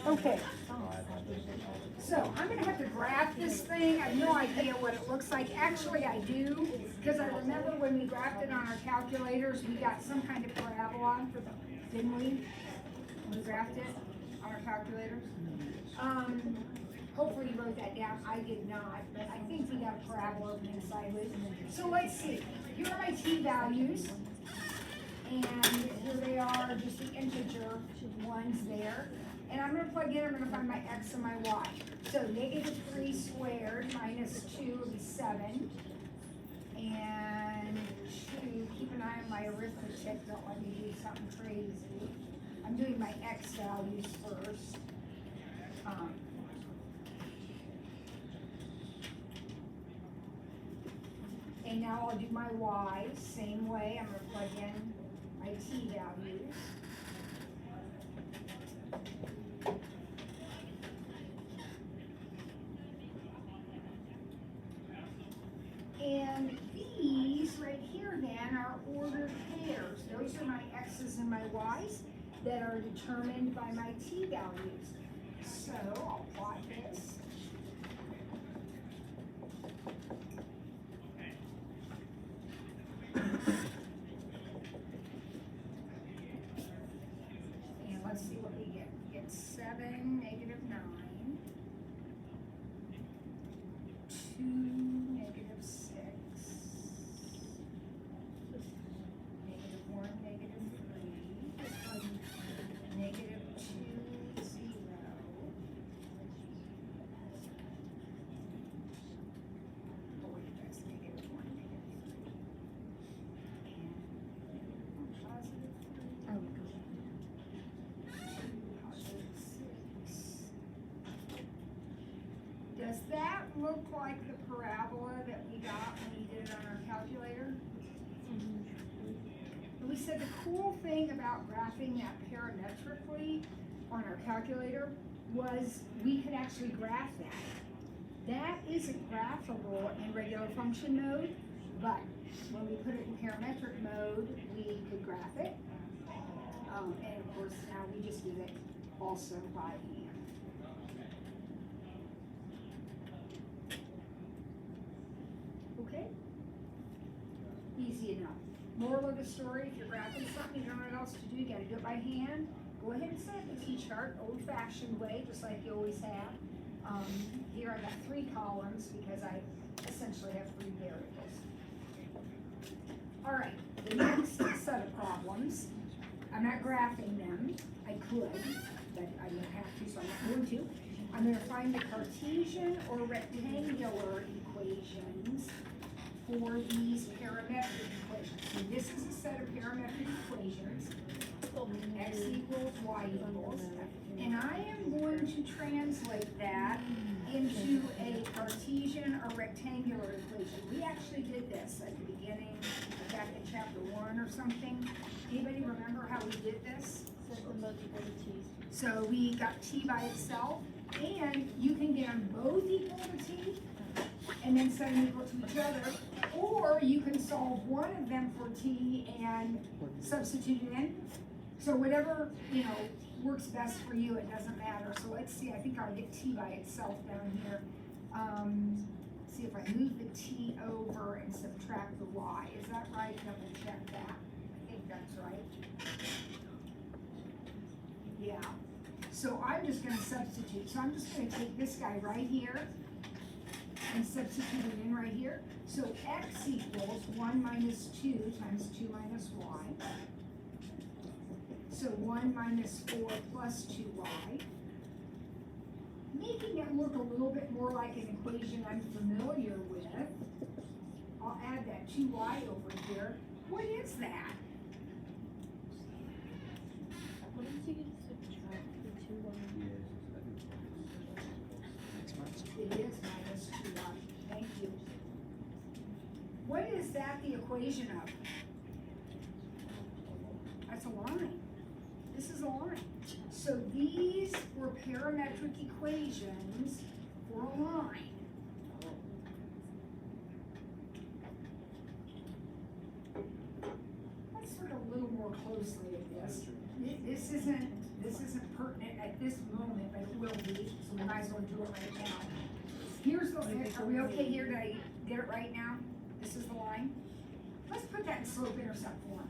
Okay. So I'm gonna have to graph this thing. I have no idea what it looks like. Actually, I do, because I remember when we graphed it on our calculators, we got some kind of parabola, didn't we? When we graphed it on our calculators. Hopefully you wrote that down. I did not, but I think we got a parabola opening sideways. So let's see. Here are my t values. And here they are, just the integer ones there. And I'm gonna plug in, I'm gonna find my x and my y. So -3 squared minus 2 would be 7. And 2, keep an eye on my arithmetic, don't let me do something crazy. I'm doing my x values first. And now I'll do my y, same way. I'm gonna plug in my t values. And these right here then are ordered pairs. Those are my x's and my y's that are determined by my t values. So I'll plot this. And let's see what we get. We get 7, -9, 2, -6, -1, -3, -2, 0. Oh wait, that's -1, -3. And positive 3. Oh, does that look like the parabola that we got when we did it on our calculator? We said the cool thing about graphing that parametrically on our calculator was we could actually graph that. That isn't graphable in regular function mode, but when we put it in parametric mode, we could graph it. And of course, now we just do it also by hand. Okay? Easy enough. Moral of the story, if you're graphing something, you don't know what else to do, you gotta do it by hand. Go ahead and set up the T-chart, old-fashioned way, just like you always have. Here I got 3 columns because I essentially have 3 variables. All right, the next set of problems, I'm not graphing them. I could, but I don't have to, so I'm not going to. I'm going to find the Cartesian or rectangular equations for these parametric equations. So this is a set of parametric equations. X equals y equals. And I am going to translate that into a Cartesian or rectangular equation. We actually did this at the beginning, back in chapter 1 or something. Anybody remember how we did this? So we got t by itself, and you can get them both equal to t, and then set them equal to each other, or you can solve one of them for t and substitute it in. So whatever, works best for you, it doesn't matter. So let's see, I think I'll get t by itself down here. See if I move the t over and subtract the y. Is that right? Double check that. I think that's right. Yeah. So I'm just going to substitute. So I'm just going to take this guy right here and substitute it in right here. So x equals 1 minus 2 times 2 minus y. So 1 minus 4 plus 2y. Making it look a little bit more like an equation I'm familiar with. I'll add that 2y over here. What is that? What did you get to subtract the 2y? It is minus 2y. Thank you. What is that the equation of? That's a line. This is a line. So these were parametric equations for a line. Let's look a little more closely at this. This isn't pertinent at this moment, but it will be, so we might as well do it right now. Here's the, are we okay here? Did I get it right now? This is the line. Let's put that in slope-intercept form.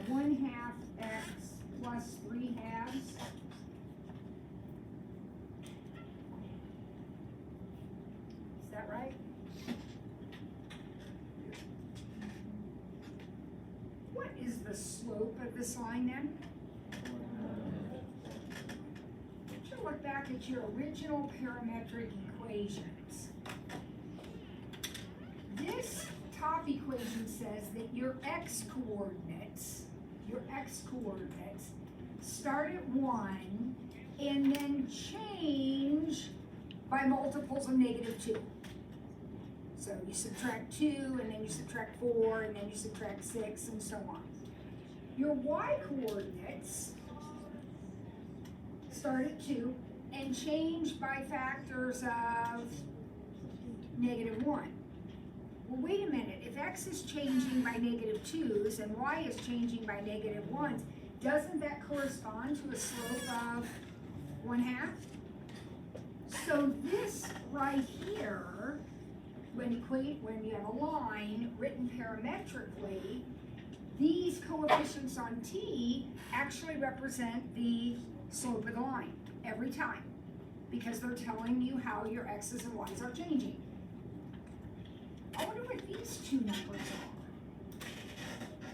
1/2 x plus 3/2. Is that right? What is the slope of this line then? You should look back at your original parametric equations. This top equation says that your x-coordinates start at 1 and then change by multiples of -2. So you subtract 2, and then you subtract 4, and then you subtract 6, and so on. Your y-coordinates start at 2 and change by factors of -1. Well, wait a minute, if x is changing by -2s and y is changing by -1s, doesn't that correspond to a slope of 1/2? So this right here, when you have a line written parametrically, these coefficients on t actually represent the slope of the line every time, because they're telling you how your x's and y's are changing. I wonder what these two numbers are.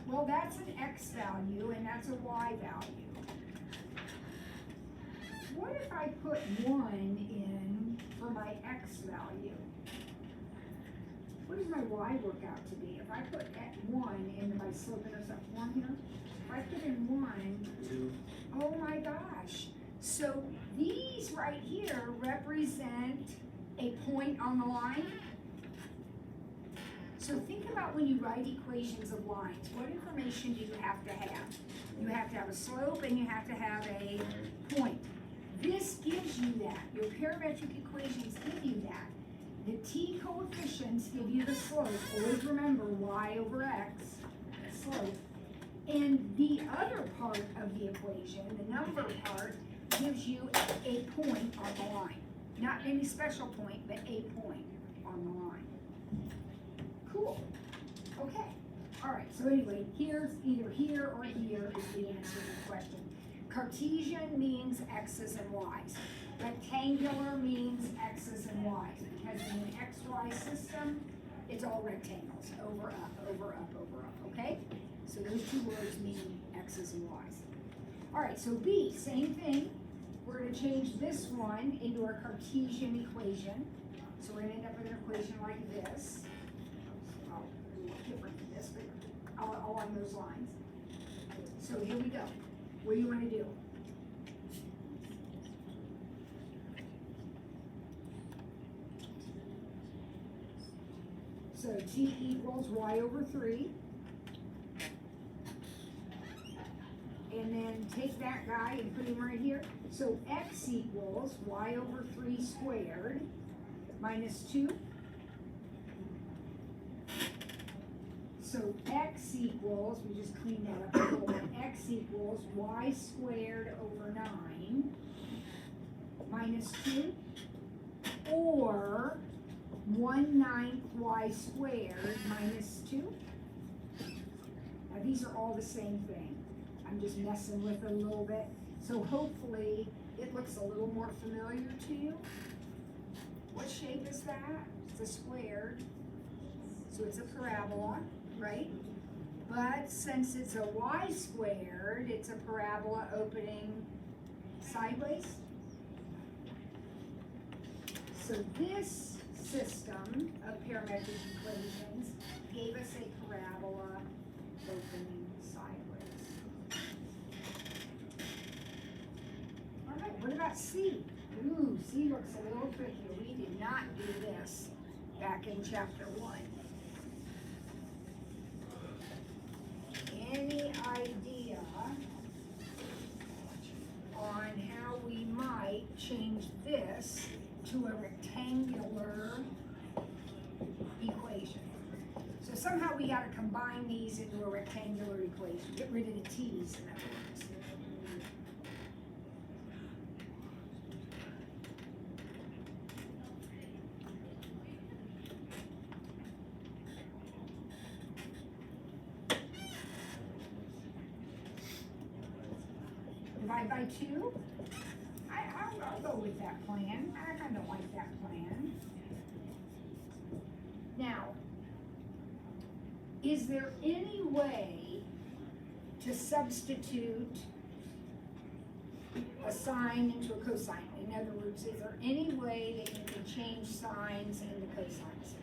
Well, that's an x value and that's a y value. What if I put 1 in for my x value? What does my y work out to be? If I put 1 into my slope-intercept form here, if I put in 1, 2. oh my gosh. So these right here represent a point on the line. So think about when you write equations of lines, what information do you have to have? You have to have a slope and you have to have a point. This gives you that. Your parametric equations give you that. The t coefficients give you the slope. Always remember y over x, slope. And the other part of the equation, the number part, gives you a point on the line. Not any special point, but a point on the line. Cool. Okay. All right. So anyway, here's either here or here is the answer to the question. Cartesian means x's and y's. Rectangular means x's and y's, because in an xy system, it's all rectangles, over, up, over, up, over, up, okay? So those two words mean x's and y's. All right, so B, same thing. We're gonna change this one into our Cartesian equation. So we're gonna end up with an equation like this. Oh, a little different than this, but along those lines. So here we go. What do you wanna do? So t equals y over 3. And then take that guy and put him right here. So x equals y over 3 squared minus 2. So x equals, we just cleaned that up a little bit, x equals y squared over 9 minus 2, or 1/9 y squared minus 2. Now these are all the same thing. I'm just messing with it a little bit. So hopefully it looks a little more familiar to you. What shape is that? It's a squared. So it's a parabola, right? But since it's a y squared, it's a parabola opening sideways. So this system of parametric equations gave us a parabola opening sideways. All right, what about C? Ooh, C looks a little trickier. We did not do this back in chapter 1. Any idea on how we might change this to a rectangular equation? So somehow we gotta combine these into a rectangular equation, get rid of the t's in other words. Divide by 2? I'll go with that plan. I kinda like that plan. Now, is there any way to substitute a sine into a cosine? In other words, is there any way that you can change sines into cosines?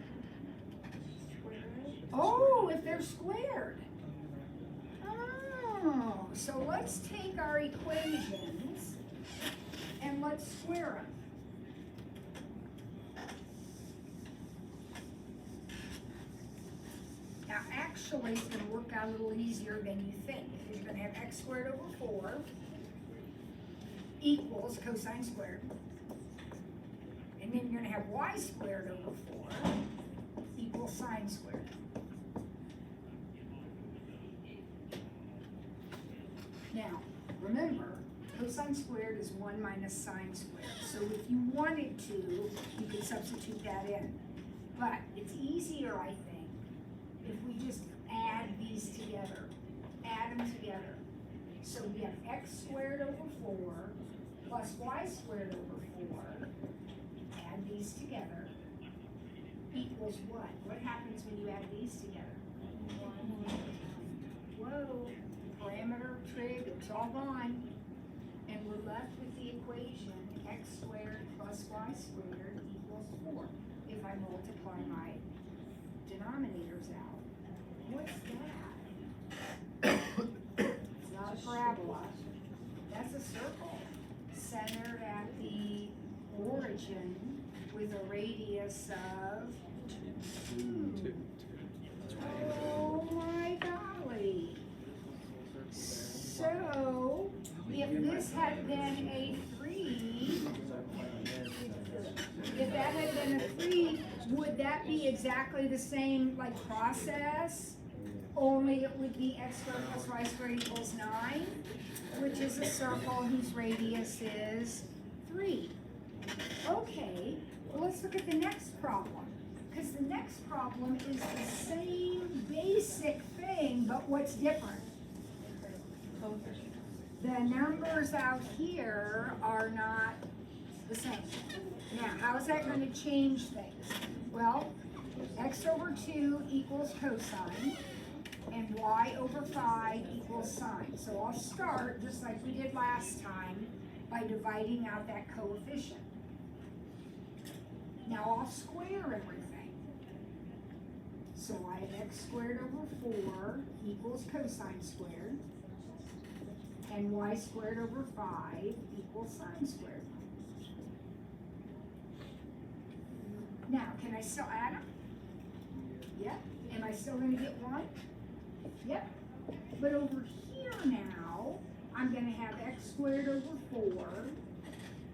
Oh, if they're squared. Oh, so let's take our equations and let's square them. Now, actually, it's going to work out a little easier than you think. You're going to have x squared over 4 equals cosine squared. And then you're going to have y squared over 4 equals sine squared. Now, remember, cosine squared is 1 minus sine squared. So if you wanted to, you could substitute that in. But it's easier, I think, if we just add these together. Add them together. So we have x squared over 4 plus y squared over 4. Add these together. Equals what? What happens when you add these together? Whoa. Parameter, trig, it's all gone. And we're left with the equation x squared plus y squared equals 4. If I multiply my denominators out. What's that? It's not a parabola. That's a circle centered at the origin with a radius of 2. Oh my golly. So, if this had been a 3, if that had been a 3, would that be exactly the same like process? Only it would be x squared plus y squared equals 9, which is a circle whose radius is 3. Okay, well let's look at the next problem. Because the next problem is the same basic thing, but what's different? The numbers out here are not the same. Now, how is that going to change things? Well, x over 2 equals cosine, and y over 5 equals sine. So I'll start, just like we did last time, by dividing out that coefficient. Now I'll square everything. So I have x squared over 4 equals cosine squared, and y squared over 5 equals sine squared. Now, can I still add them? Yep. Am I still going to get 1? Yep. But over here now, I'm going to have x squared over 4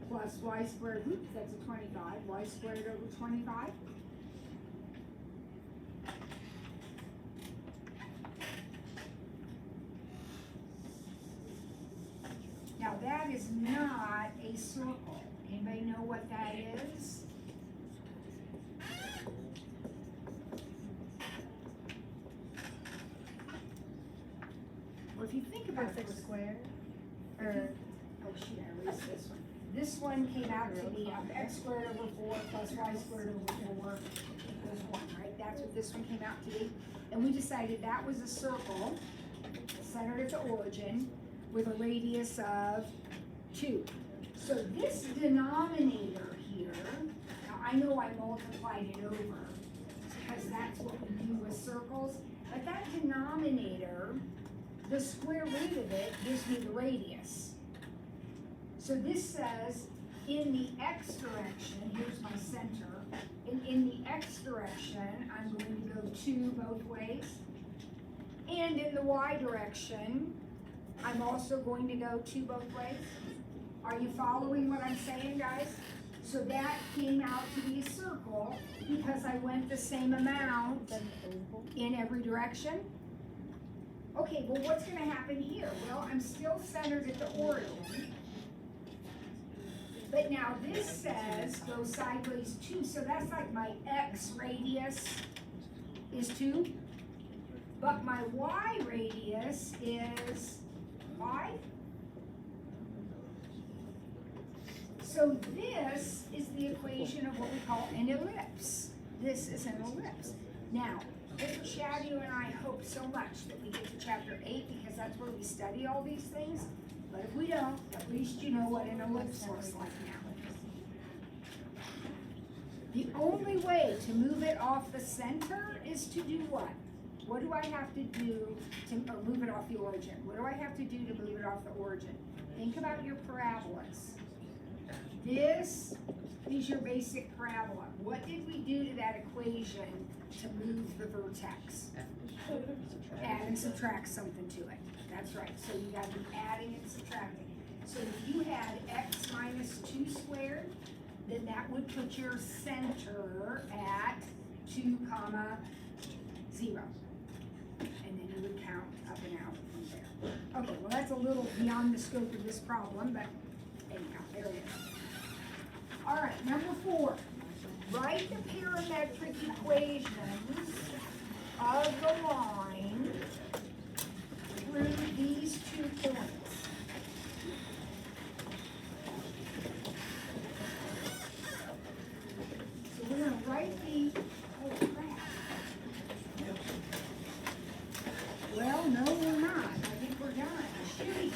plus y squared, oops, that's a 25, y squared over 25. Now that is not a circle. Anybody know what that is? Well, if you think about it, square. oh shoot, I erased this one. This one came out to be x squared over 4 plus y squared over 4 equals 1, right? That's what this one came out to be. And we decided that was a circle centered at the origin with a radius of 2. So this denominator here, now I know I multiplied it over because that's what we do with circles, but that denominator, the square root of it gives me the radius. So this says in the x direction, here's my center, in the x direction, I'm going to go 2 both ways. And in the y direction, I'm also going to go 2 both ways. Are you following what I'm saying, guys? So that came out to be a circle because I went the same amount Then oval. in every direction. Okay, well, what's gonna happen here? Well, I'm still centered at the origin. But now this says go sideways 2, so that's like my X radius is 2. But my Y radius is 5. So this is the equation of what we call an ellipse. This is an ellipse. Now, Mr. Shadu and I hope so much that we get to chapter 8 because that's where we study all these things. But if we don't, at least you know what an ellipse looks like now. The only way to move it off the center is to do what? What do I have to do to or move it off the origin? What do I have to do to move it off the origin? Think about your parabolas. This is your basic parabola. What did we do to that equation to move the vertex? Add and subtract something to it. That's right. So you got to be adding and subtracting. So if you had x minus 2 squared, then that would put your center at 2, 0. And then you would count up and out from there. Okay, well that's a little beyond the scope of this problem, but anyhow, there it is. All right, number 4. Write the parametric equations of the line through these 2 points. So we're going to write the, oh crap. Well, no, we're not. I think we're done. Shooty.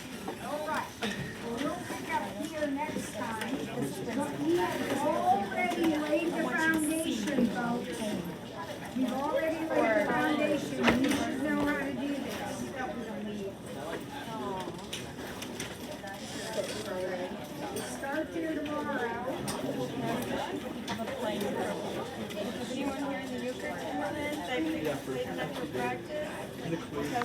All right. Well, we'll pick up here next time. But we have already laid the foundation, folks. We've already laid the foundation. You should know how to do this. Start here tomorrow. Anyone here in the Euchre 10 minutes? They've been for practice.